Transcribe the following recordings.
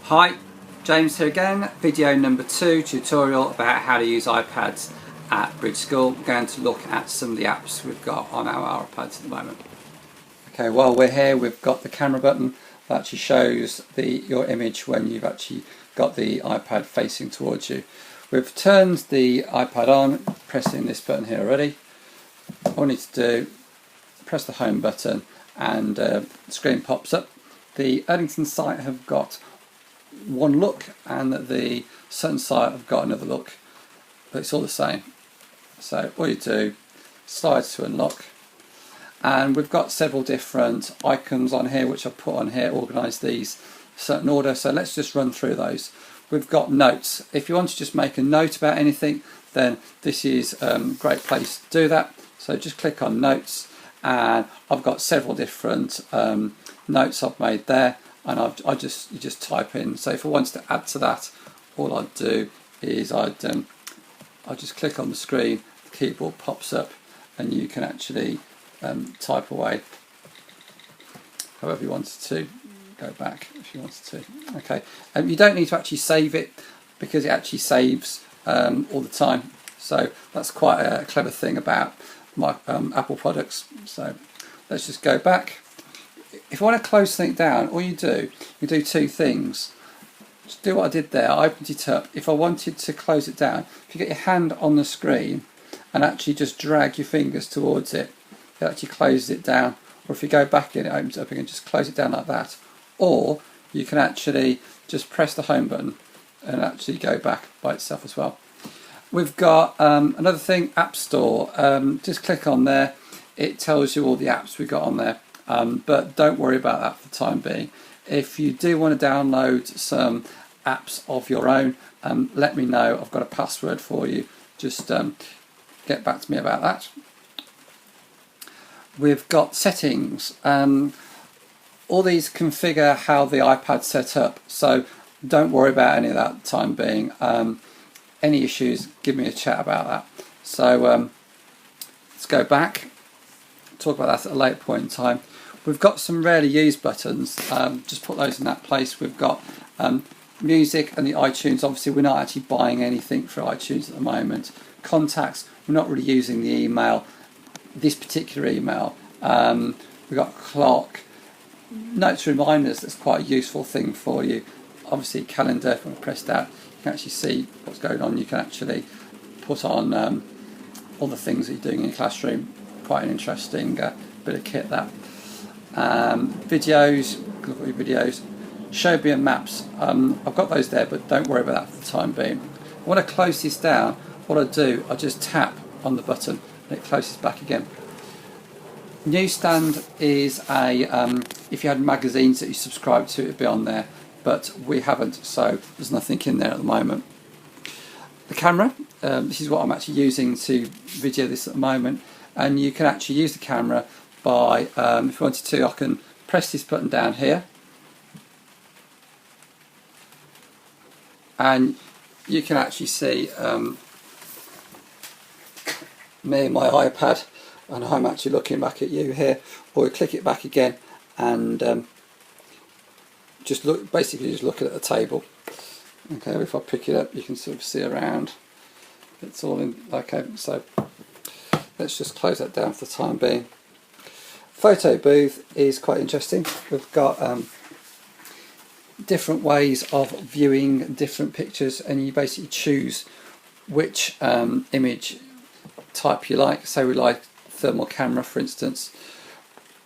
Hi, James here again, video number 2, tutorial about how to use iPads at Bridge School. We're going to look at some of the apps we've got on our iPads at the moment. Okay, while we're here, we've got the camera button that actually shows your image when you've actually got the iPad facing towards you. We've turned the iPad on, pressing this button here already. All we need to do, press the home button and the screen pops up. The Erdington site have got one look and the Sutton site have got another look, but it's all the same. So all you do, slide to unlock, and we've got several different icons on here which I've put on here, organised these in certain order, so let's just run through those. We've got notes. If you want to just make a note about anything, then this is a great place to do that. So just click on notes, and I've got several different notes I've made there, and you just type in. So if I wanted to add to that, all I'd do is I'd just click on the screen, the keyboard pops up, and you can actually type away however you wanted to. Go back if you wanted to. Okay, you don't need to actually save it because it actually saves all the time. So that's quite a clever thing about my Apple products. So let's just go back. If I want to close something down, all you do two things. Just do what I did there. I opened it up. If I wanted to close it down, if you get your hand on the screen and actually just drag your fingers towards it, it actually closes it down. Or if you go back in, it opens it up again. Just close it down like that. Or you can actually just press the home button and actually go back by itself as well. We've got another thing, App Store. Just click on there. It tells you all the apps we've got on there. But don't worry about that for the time being. If you do want to download some apps of your own, let me know. I've got a password for you. Just get back to me about that. We've got settings. All these configure how the iPad's set up, so don't worry about any of that for the time being. Any issues, give me a chat about that. So let's go back, talk about that at a later point in time. We've got some rarely used buttons, just put those in that place. We've got music and the iTunes. Obviously we're not actually buying anything for iTunes at the moment. Contacts, we're not really using the email, this particular email. We've got clock. Notes reminders, that's quite a useful thing for you. Obviously calendar, if I press that, you can actually see what's going on. You can actually put on all the things that you're doing in your classroom. Quite an interesting bit of kit that. Videos, look at your videos. Show me and maps, I've got those there, but don't worry about that for the time being. I want to close this down. What I do, I just tap on the button and it closes back again. Newsstand is if you had magazines that you subscribe to, it would be on there, but we haven't, so there's nothing in there at the moment. The camera, this is what I'm actually using to video this at the moment, and you can actually use the camera by, if you wanted to, I can press this button down here, and you can actually see me and my iPad, and I'm actually looking back at you here. Or you click it back again and just look, basically just looking at the table. Okay, if I pick it up you can sort of see around, it's all in. Okay, so let's just close that down for the time being. Photo booth is quite interesting. We've got different ways of viewing different pictures, and you basically choose which image type you like. So we like thermal camera, for instance,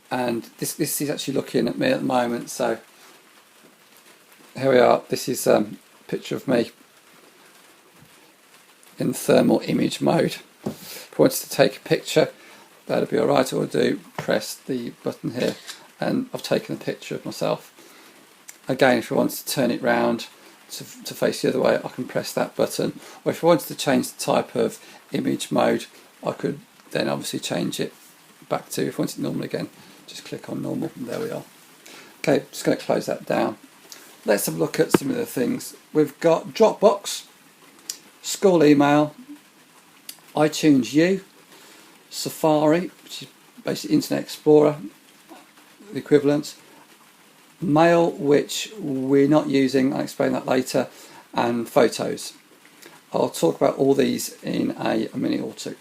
and this is actually looking at me at the moment. So here we are. This is a picture of me in thermal image mode. If I wanted to take a picture, that'd be alright. All I do, press the button here, and I've taken a picture of myself. Again, if I wanted to turn it round to face the other way, I can press that button. Or if I wanted to change the type of image mode, I could then obviously change it back to, if I want it normal again, just click on normal, and there we are. Okay, just going to close that down. Let's have a look at some of the things. We've got Dropbox, school email, iTunes U, Safari, which is basically Internet Explorer, the equivalent, mail, which we're not using, I'll explain that later, and photos. I'll talk about all these in a minute or two.